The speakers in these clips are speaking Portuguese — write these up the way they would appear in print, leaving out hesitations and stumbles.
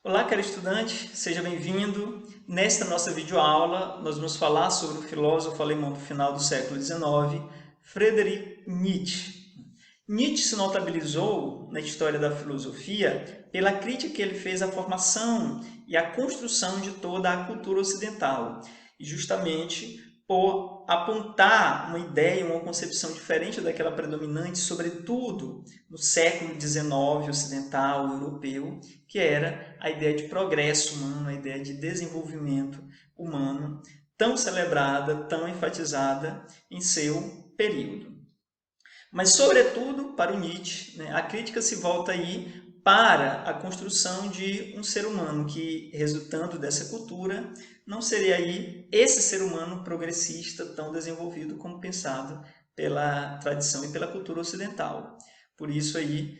Olá, caro estudante, seja bem-vindo. Nesta nossa videoaula, nós vamos falar sobre o filósofo alemão do final do século XIX, Friedrich Nietzsche. Nietzsche se notabilizou na história da filosofia pela crítica que ele fez à formação e à construção de toda a cultura ocidental, e justamente por apontar uma ideia, uma concepção diferente daquela predominante, sobretudo no século XIX ocidental, europeu, que era a ideia de progresso humano, a ideia de desenvolvimento humano, tão celebrada, tão enfatizada em seu período. Mas, sobretudo, para o Nietzsche, a crítica se volta aí para a construção de um ser humano que, resultando dessa cultura, não seria aí esse ser humano progressista tão desenvolvido como pensado pela tradição e pela cultura ocidental. Por isso aí,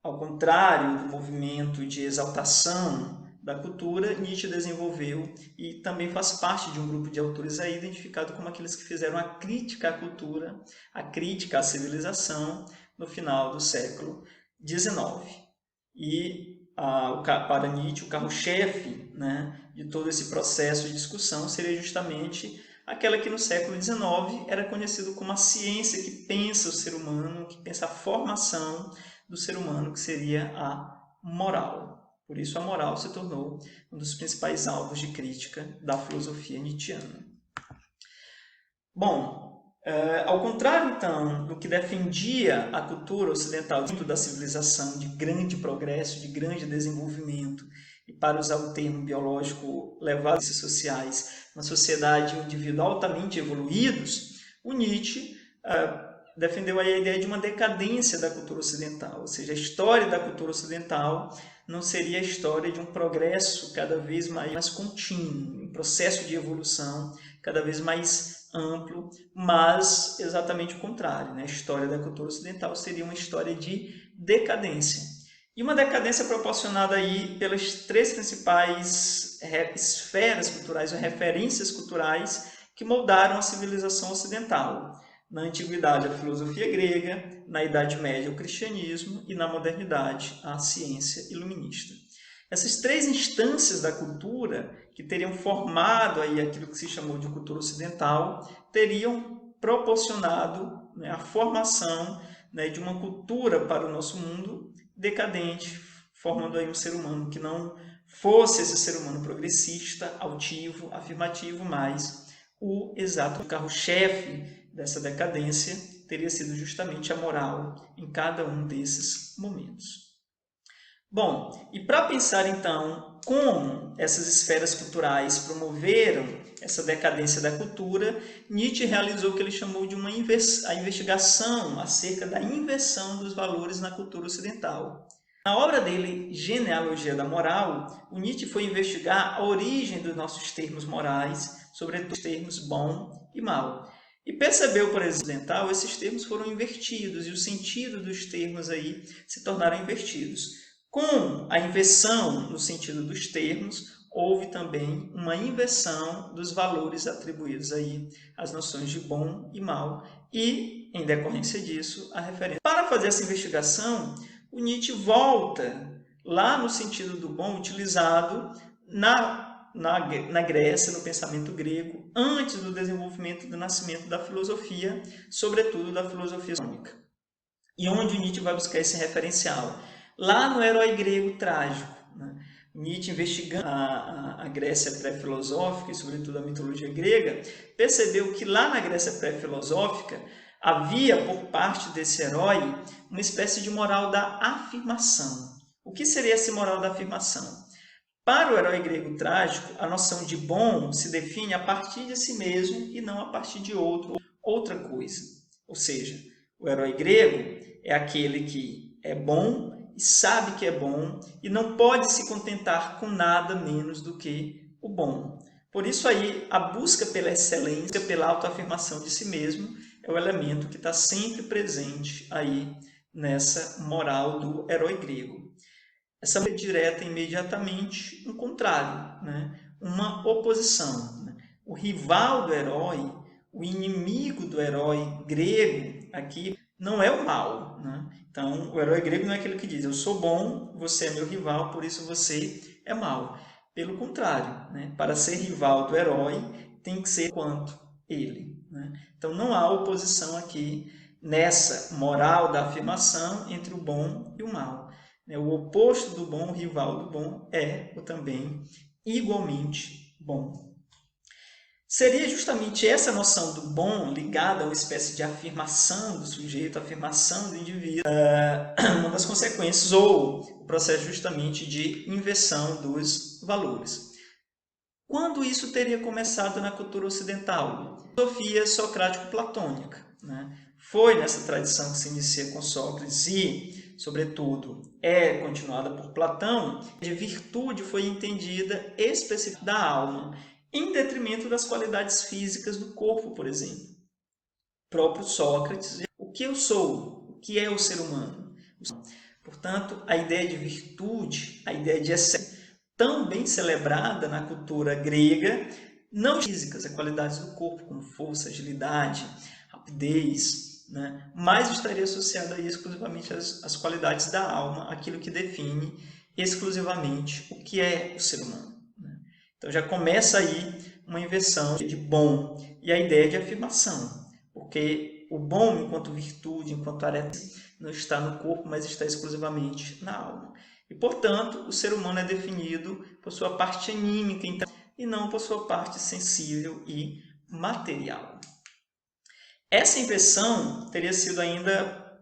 ao contrário do movimento de exaltação da cultura, Nietzsche desenvolveu e também faz parte de um grupo de autores aí identificado como aqueles que fizeram a crítica à cultura, a crítica à civilização no final do século XIX. E para Nietzsche, o carro-chefe, de todo esse processo de discussão seria justamente aquela que no século XIX era conhecido como a ciência que pensa o ser humano, que pensa a formação do ser humano, que seria a moral. Por isso, a moral se tornou um dos principais alvos de crítica da filosofia nietzschiana. Bom, ao contrário, então, do que defendia a cultura ocidental dentro da civilização de grande progresso, de grande desenvolvimento, e para usar o termo biológico levado a ciências sociais, uma sociedade e um indivíduo altamente evoluídos, o Nietzsche defendeu aí a ideia de uma decadência da cultura ocidental, ou seja, a história da cultura ocidental não seria a história de um progresso cada vez mais contínuo, um processo de evolução cada vez mais amplo, mas exatamente o contrário. A história da cultura ocidental seria uma história de decadência. E uma decadência proporcionada aí pelas três principais esferas culturais ou referências culturais que moldaram a civilização ocidental. Na antiguidade, a filosofia grega, na Idade Média, o cristianismo e na modernidade, a ciência iluminista. Essas três instâncias da cultura que teriam formado aí aquilo que se chamou de cultura ocidental teriam proporcionado a formação de uma cultura para o nosso mundo decadente, formando aí um ser humano que não fosse esse ser humano progressista, altivo, afirmativo, mas o exato carro-chefe dessa decadência teria sido justamente a moral em cada um desses momentos. Bom, e para pensar então como essas esferas culturais promoveram essa decadência da cultura, Nietzsche realizou o que ele chamou de a investigação acerca da inversão dos valores na cultura ocidental. Na obra dele, Genealogia da Moral, o Nietzsche foi investigar a origem dos nossos termos morais, sobretudo os termos bom e mal. E percebeu, por exemplo, esses termos foram invertidos e o sentido dos termos aí se tornaram invertidos. Com a inversão no sentido dos termos, houve também uma inversão dos valores atribuídos aí às noções de bom e mal e, em decorrência disso, a referência. Para fazer essa investigação, o Nietzsche volta lá no sentido do bom utilizado na Grécia, no pensamento grego, antes do desenvolvimento do nascimento da filosofia, sobretudo da filosofia econômica. E onde o Nietzsche vai buscar esse referencial? Lá no herói grego trágico. Nietzsche, investigando a Grécia pré-filosófica e, sobretudo, a mitologia grega, percebeu que lá na Grécia pré-filosófica havia, por parte desse herói, uma espécie de moral da afirmação. O que seria essa moral da afirmação? Para o herói grego trágico, a noção de bom se define a partir de si mesmo e não a partir de outra coisa. Ou seja, o herói grego é aquele que é bom e sabe que é bom e não pode se contentar com nada menos do que o bom. Por isso aí, a busca pela excelência, pela autoafirmação de si mesmo, é o elemento que está sempre presente aí nessa moral do herói grego. Essa direta imediatamente um contrário, uma oposição. O rival do herói, o inimigo do herói grego aqui não é o mal, né? Então, o herói grego não é aquele que diz: eu sou bom, você é meu rival, por isso você é mau. Pelo contrário, né? Para ser rival do herói, tem que ser quanto ele, né? Então, não há oposição aqui nessa moral da afirmação entre o bom e o mal. O oposto do bom, o rival do bom, é o também igualmente bom. Seria justamente essa noção do bom ligada a uma espécie de afirmação do sujeito, afirmação do indivíduo, uma das consequências, ou o processo justamente de inversão dos valores. Quando isso teria começado na cultura ocidental? Filosofia socrático-platônica, né? Foi nessa tradição que se inicia com Sócrates e, sobretudo, é continuada por Platão, de virtude foi entendida específica da alma, em detrimento das qualidades físicas do corpo, por exemplo. O próprio Sócrates, o que eu sou? O que é o ser humano? Portanto, a ideia de virtude, a ideia de excelência, tão bem celebrada na cultura grega, não físicas, as qualidades do corpo, como força, agilidade, rapidez, né? Mas estaria associada aí exclusivamente às qualidades da alma, aquilo que define exclusivamente o que é o ser humano. Né? Então já começa aí uma inversão de bom e a ideia de afirmação, porque o bom enquanto virtude, enquanto tarefa, não está no corpo, mas está exclusivamente na alma. E, portanto, o ser humano é definido por sua parte anímica, então, e não por sua parte sensível e material. Essa inversão teria sido ainda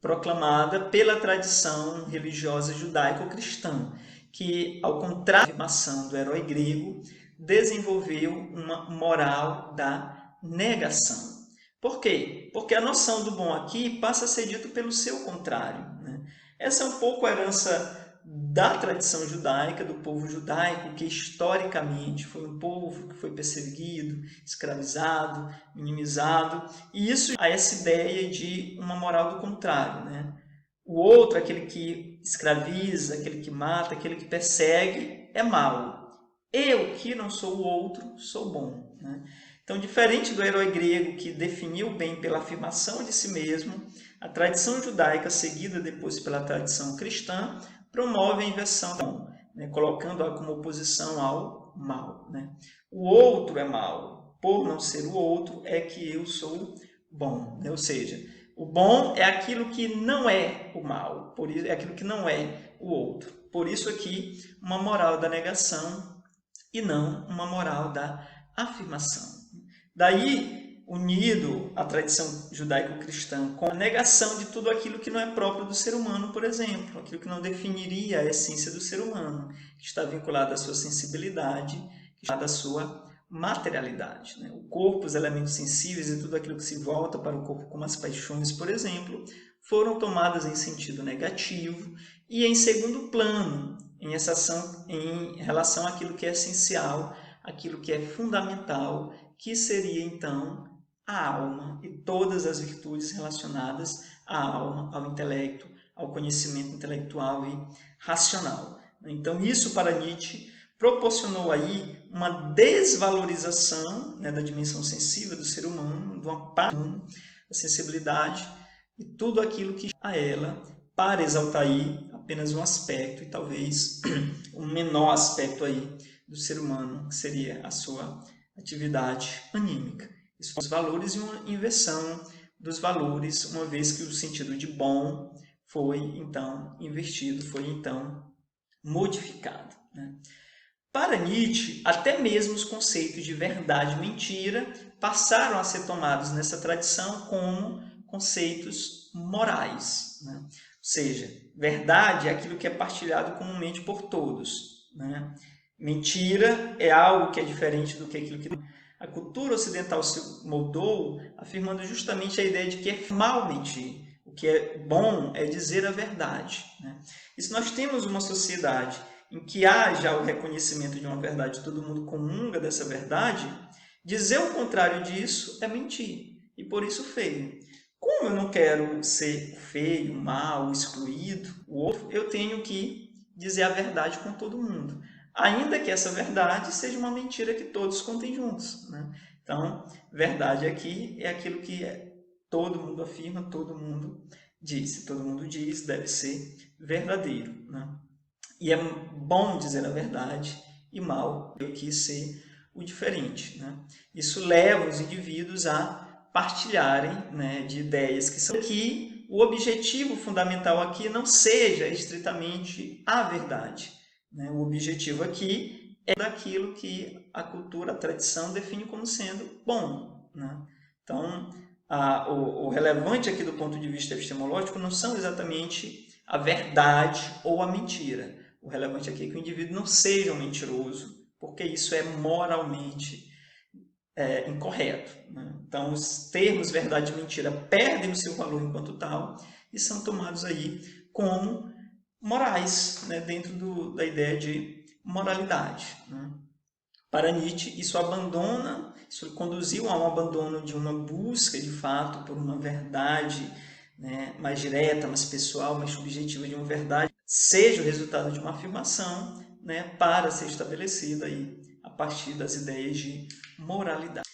proclamada pela tradição religiosa judaico-cristã, que, ao contrário da afirmação do herói grego, desenvolveu uma moral da negação. Por quê? Porque a noção do bom aqui passa a ser dito pelo seu contrário, né? Essa é um pouco a herança da tradição judaica, do povo judaico, que historicamente foi um povo que foi perseguido, escravizado, minimizado, e isso a essa ideia de uma moral do contrário, né? O outro, aquele que escraviza, aquele que mata, aquele que persegue, é mau. Eu, que não sou o outro, sou bom, né? Então, diferente do herói grego que definiu o bem pela afirmação de si mesmo, a tradição judaica, seguida depois pela tradição cristã, promove a inversão do bom, né? Colocando-a como oposição ao mal, né? O outro é mal, por não ser o outro é que eu sou bom, né? Ou seja, o bom é aquilo que não é o mal, por isso é aquilo que não é o outro. Por isso aqui uma moral da negação e não uma moral da afirmação. Daí, unido à tradição judaico-cristã com a negação de tudo aquilo que não é próprio do ser humano, por exemplo, aquilo que não definiria a essência do ser humano, que está vinculado à sua sensibilidade, que está à sua materialidade. Né? O corpo, os elementos sensíveis e tudo aquilo que se volta para o corpo, como as paixões, por exemplo, foram tomadas em sentido negativo e em segundo plano, em relação àquilo que é essencial, aquilo que é fundamental, que seria então a alma e todas as virtudes relacionadas à alma, ao intelecto, ao conhecimento intelectual e racional. Então, isso para Nietzsche proporcionou aí uma desvalorização, né, da dimensão sensível do ser humano, de uma parte da sensibilidade e tudo aquilo que a ela, para exaltar aí apenas um aspecto e talvez um menor aspecto aí do ser humano, que seria a sua atividade anímica. Isso são os valores e uma inversão dos valores, uma vez que o sentido de bom foi então invertido, foi então modificado, né? Para Nietzsche, até mesmo os conceitos de verdade e mentira passaram a ser tomados nessa tradição como conceitos morais, né? Ou seja, verdade é aquilo que é partilhado comumente por todos, né? Mentira é algo que é diferente do que aquilo que... A cultura ocidental se moldou afirmando justamente a ideia de que é mal mentir. O que é bom é dizer a verdade, né? E se nós temos uma sociedade em que haja o reconhecimento de uma verdade, todo mundo comunga dessa verdade, dizer o contrário disso é mentir, e por isso feio. Como eu não quero ser feio, mal, excluído, o outro, eu tenho que dizer a verdade com todo mundo, ainda que essa verdade seja uma mentira que todos contem juntos, né? Então, verdade aqui é aquilo que todo mundo afirma, todo mundo se todo mundo diz, deve ser verdadeiro, né? E é bom dizer a verdade e mal eu quis ser o diferente, né? Isso leva os indivíduos a partilharem, né, de ideias que são que o objetivo fundamental aqui não seja estritamente a verdade, né? O objetivo aqui é daquilo que a cultura, a tradição define como sendo bom, né? Então, o relevante aqui do ponto de vista epistemológico não são exatamente a verdade ou a mentira. O relevante aqui é que o indivíduo não seja um mentiroso, porque isso é moralmente incorreto, né? Então, os termos verdade e mentira perdem o seu valor enquanto tal e são tomados aí como morais, né? Dentro da ideia de moralidade, né? Para Nietzsche, isso conduziu a um abandono de uma busca, de fato, por uma verdade, né, mais direta, mais pessoal, mais subjetiva de uma verdade, seja o resultado de uma afirmação, né, para ser estabelecida aí, a partir das ideias de moralidade.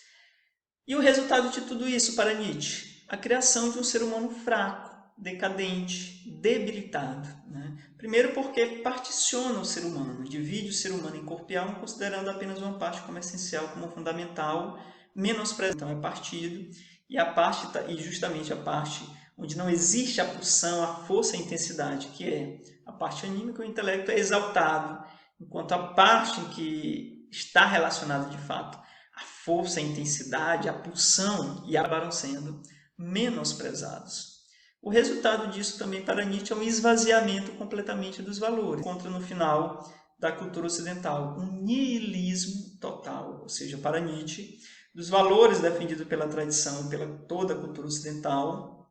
E o resultado de tudo isso para Nietzsche? A criação de um ser humano fraco, decadente, debilitado, né? Primeiro porque particiona o ser humano, divide o ser humano em corpo e alma, considerando apenas uma parte como essencial, como fundamental, menosprezando, então é partido, e justamente a parte onde não existe a pulsão, a força e a intensidade, que é a parte anímica, o intelecto é exaltado, enquanto a parte em que está relacionada de fato a força, a intensidade, a pulsão, e acabaram sendo menosprezados. O resultado disso também para Nietzsche é um esvaziamento completamente dos valores. Encontra no final da cultura ocidental um niilismo total, ou seja, para Nietzsche, dos valores defendidos pela tradição e pela toda a cultura ocidental,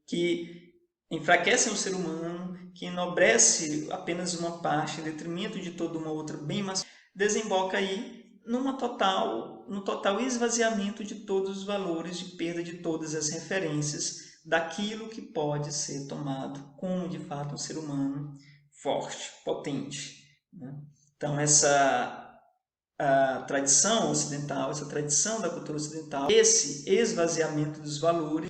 que enfraquecem o ser humano, que enobrece apenas uma parte em detrimento de toda uma outra bem mais, desemboca aí no total esvaziamento de todos os valores, de perda de todas as referências daquilo que pode ser tomado como, de fato, um ser humano forte, potente, né? Então, a tradição ocidental, essa tradição da cultura ocidental, esse esvaziamento dos valores,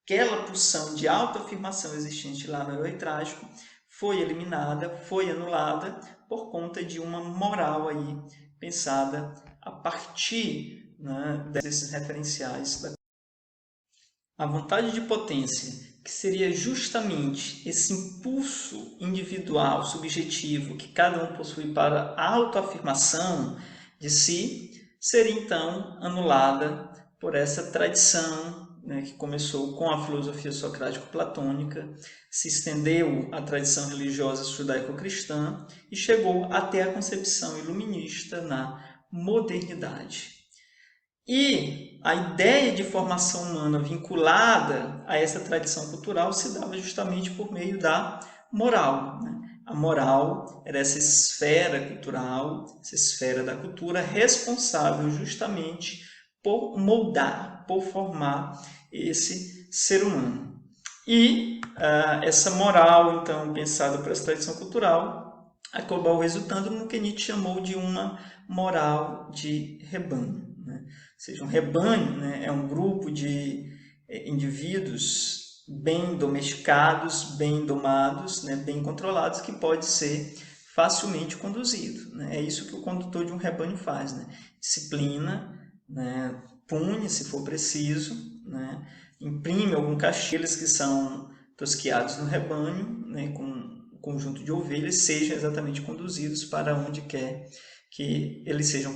aquela pulsão de autoafirmação existente lá no herói trágico, foi eliminada, foi anulada por conta de uma moral aí pensada a partir, né, desses referenciais. A vontade de potência, que seria justamente esse impulso individual, subjetivo, que cada um possui para a autoafirmação de si, seria então anulada por essa tradição, né, que começou com a filosofia socrático-platônica, se estendeu à tradição religiosa judaico-cristã e chegou até a concepção iluminista na modernidade. E a ideia de formação humana vinculada a essa tradição cultural se dava justamente por meio da moral, né? A moral era essa esfera cultural, essa esfera da cultura responsável justamente por moldar, por formar esse ser humano. E essa moral, então, pensada por essa tradição cultural, acabou resultando no que Nietzsche chamou de uma moral de rebanho, né? Ou seja, um rebanho, né, é um grupo de indivíduos bem domesticados, bem domados, né, bem controlados, que pode ser facilmente conduzido, né? É isso que o condutor de um rebanho faz, né? Disciplina, né, pune se for preciso, né, imprime algum castigo, eles que são tosquiados no rebanho, né, com um conjunto de ovelhas, sejam exatamente conduzidos para onde quer que eles sejam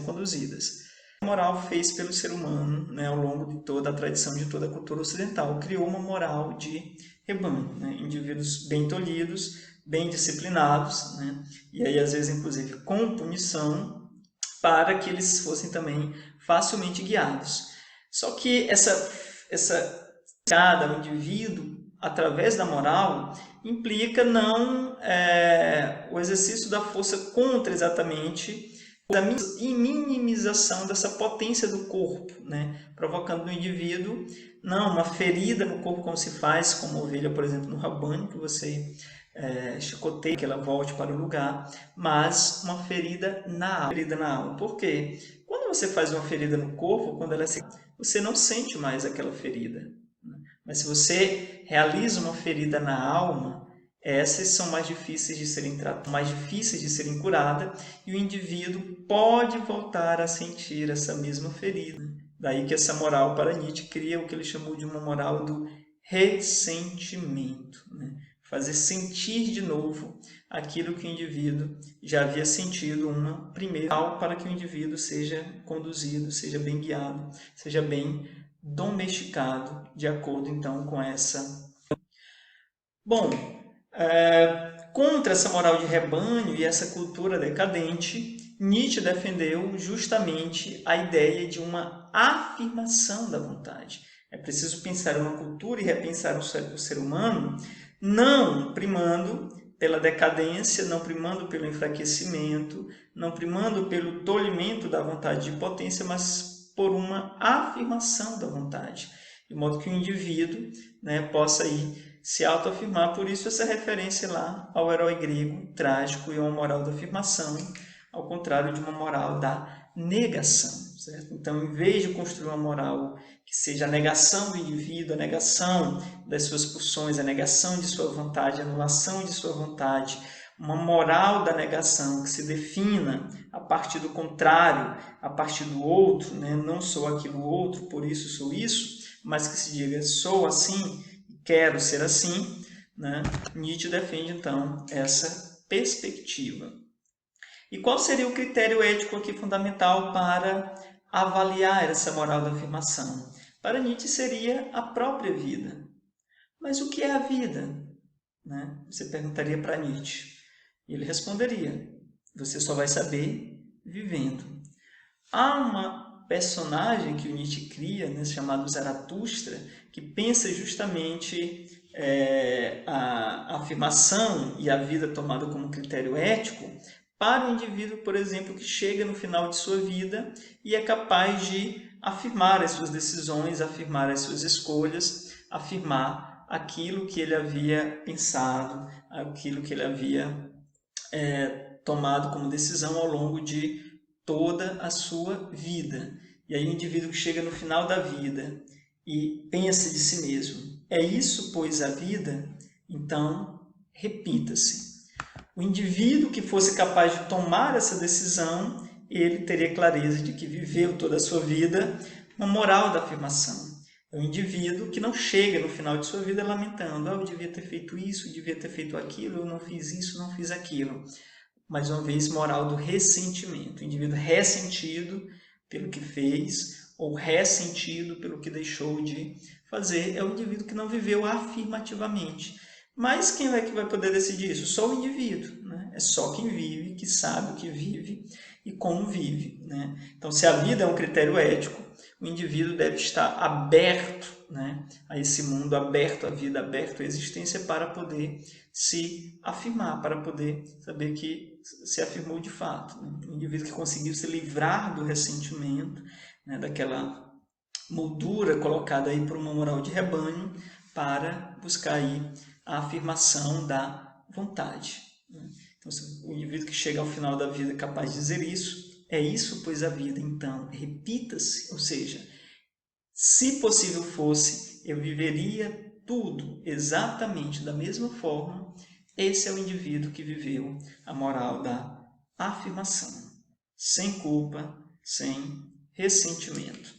conduzidas. A moral fez pelo ser humano, né, ao longo de toda a tradição, de toda a cultura ocidental, criou uma moral de rebanho, né, indivíduos bem tolhidos, bem disciplinados, né, e aí às vezes inclusive com punição, para que eles fossem também facilmente guiados. Só que essa cada indivíduo através da moral implica não o exercício da força contra exatamente a minimização dessa potência do corpo, né? Provocando no indivíduo não uma ferida no corpo como se faz com uma ovelha, por exemplo, no rebanho, que você chicoteia, que ela volte para o lugar, mas uma ferida na alma. Por quê? Quando você faz uma ferida no corpo, quando ela você não sente mais aquela ferida. Mas se você realiza uma ferida na alma, essas são mais difíceis de serem tratadas, mais difíceis de serem curadas, e o indivíduo pode voltar a sentir essa mesma ferida. Daí que essa moral para Nietzsche cria o que ele chamou de uma moral do ressentimento, né? Fazer sentir de novo aquilo que o indivíduo já havia sentido uma primeira, para que o indivíduo seja conduzido, seja bem guiado, seja bem domesticado, de acordo então com essa. Bom, contra essa moral de rebanho e essa cultura decadente, Nietzsche defendeu justamente a ideia de uma afirmação da vontade. É preciso pensar uma cultura e repensar o ser humano, não primando pela decadência, não primando pelo enfraquecimento, não primando pelo tolhimento da vontade de potência, mas por uma afirmação da vontade, de modo que o indivíduo, né, possa ir se autoafirmar. Por isso essa referência lá ao herói grego trágico e a uma moral da afirmação, ao contrário de uma moral da negação, certo? Então, em vez de construir uma moral que seja a negação do indivíduo, a negação das suas pulsões, a negação de sua vontade, a anulação de sua vontade, uma moral da negação que se defina a partir do contrário, a partir do outro, né? Não sou aquilo outro, por isso sou isso, mas que se diga sou assim, quero ser assim, né? Nietzsche defende, então, essa perspectiva. E qual seria o critério ético aqui fundamental para avaliar essa moral da afirmação? Para Nietzsche seria a própria vida. Mas o que é a vida? Né? Você perguntaria para Nietzsche. E ele responderia, você só vai saber vivendo. Há uma personagem que o Nietzsche cria, né, chamado Zaratustra, que pensa justamente a afirmação e a vida tomada como critério ético para o indivíduo, por exemplo, que chega no final de sua vida e é capaz de afirmar as suas decisões, afirmar as suas escolhas, afirmar aquilo que ele havia pensado, aquilo que ele havia tomado como decisão ao longo de toda a sua vida. E aí o indivíduo que chega no final da vida e pensa de si mesmo, é isso, pois, a vida? Então, repita-se. O indivíduo que fosse capaz de tomar essa decisão, ele teria clareza de que viveu toda a sua vida uma moral da afirmação. É um indivíduo que não chega no final de sua vida lamentando, eu devia ter feito isso, eu devia ter feito aquilo, eu não fiz isso, não fiz aquilo. Mais uma vez, moral do ressentimento. O indivíduo ressentido pelo que fez ou ressentido pelo que deixou de fazer é o indivíduo que não viveu afirmativamente. Mas quem é que vai poder decidir isso? Só o indivíduo, né? É só quem vive, que sabe o que vive e como vive, né? Então, se a vida é um critério ético, o indivíduo deve estar aberto, né, a esse mundo, aberto à vida, aberto à existência para poder se afirmar, para poder saber que se afirmou de fato. Né? O indivíduo que conseguiu se livrar do ressentimento, né, daquela moldura colocada aí por uma moral de rebanho, para buscar aí a afirmação da vontade. Né? Então, o indivíduo que chega ao final da vida é capaz de dizer isso, é isso, pois a vida, então, repita-se, ou seja, se possível fosse, eu viveria tudo exatamente da mesma forma. Esse é o indivíduo que viveu a moral da afirmação, sem culpa, sem ressentimento.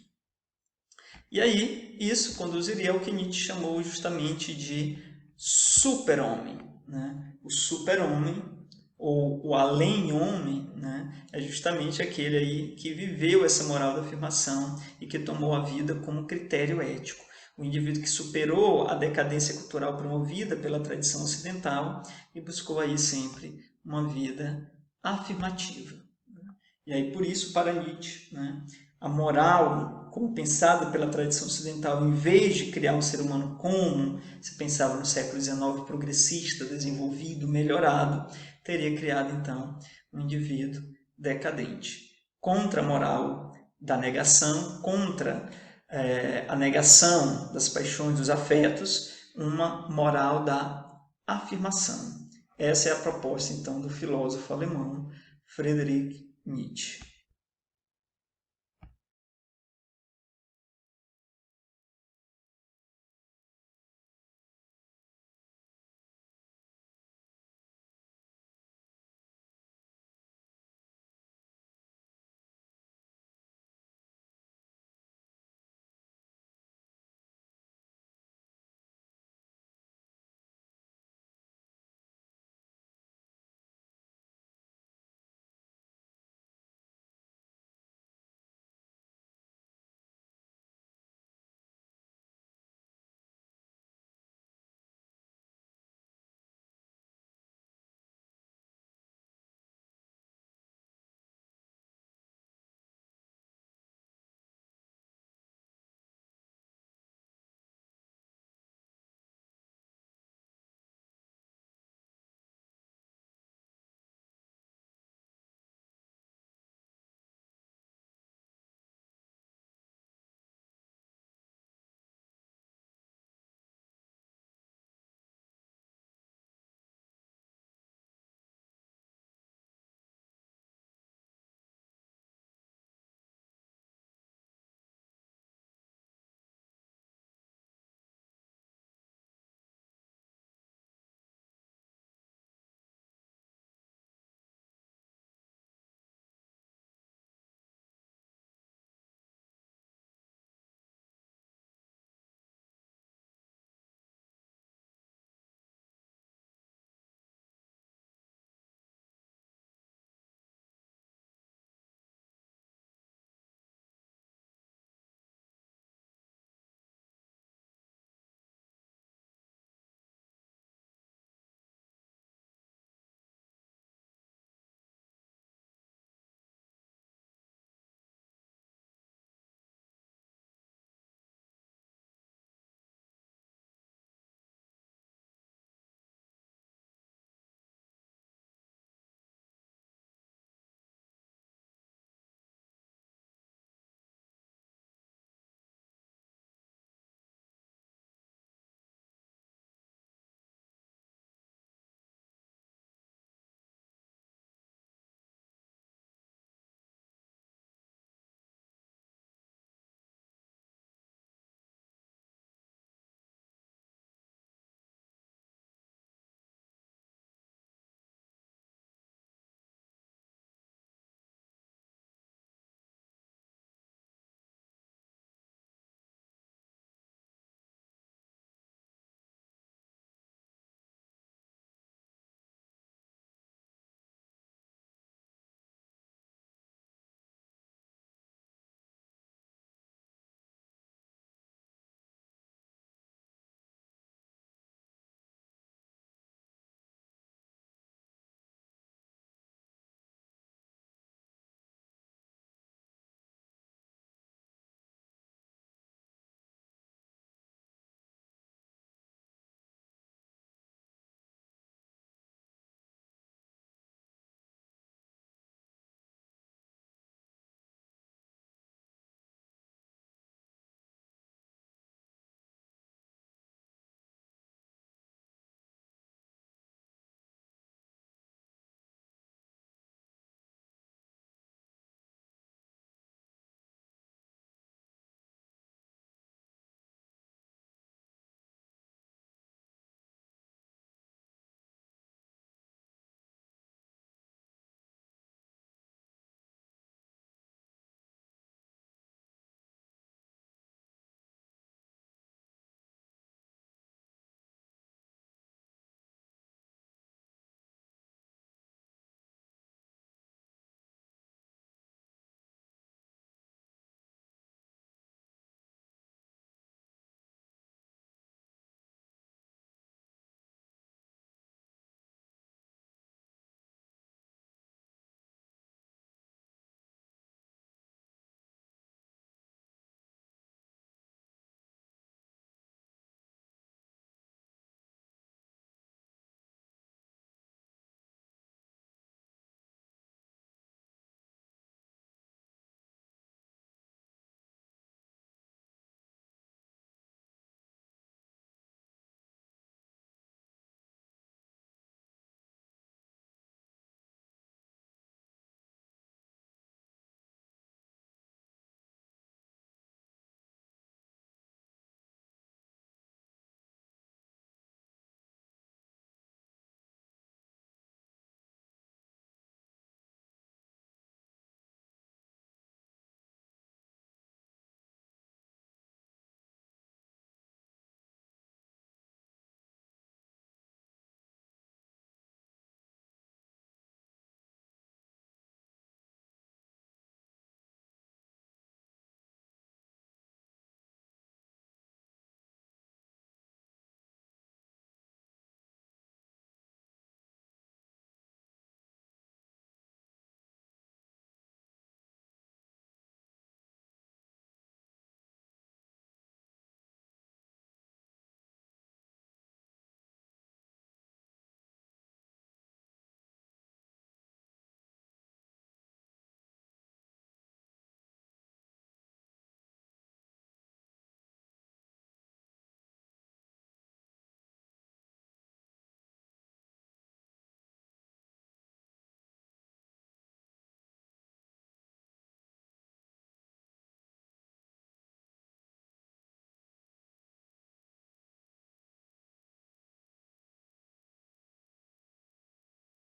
E aí, isso conduziria ao que Nietzsche chamou justamente de super-homem. Né? O super-homem, ou o além-homem, né? É justamente aquele aí que viveu essa moral da afirmação e que tomou a vida como critério ético. O indivíduo que superou a decadência cultural promovida pela tradição ocidental e buscou aí sempre uma vida afirmativa. E aí, por isso, para Nietzsche, né, a moral, como pensada pela tradição ocidental, em vez de criar um ser humano como se pensava no século XIX, progressista, desenvolvido, melhorado, teria criado, então, um indivíduo decadente. Contra a moral da negação, contra a negação das paixões, dos afetos, uma moral da afirmação. Essa é a proposta, então, do filósofo alemão Friedrich Nietzsche.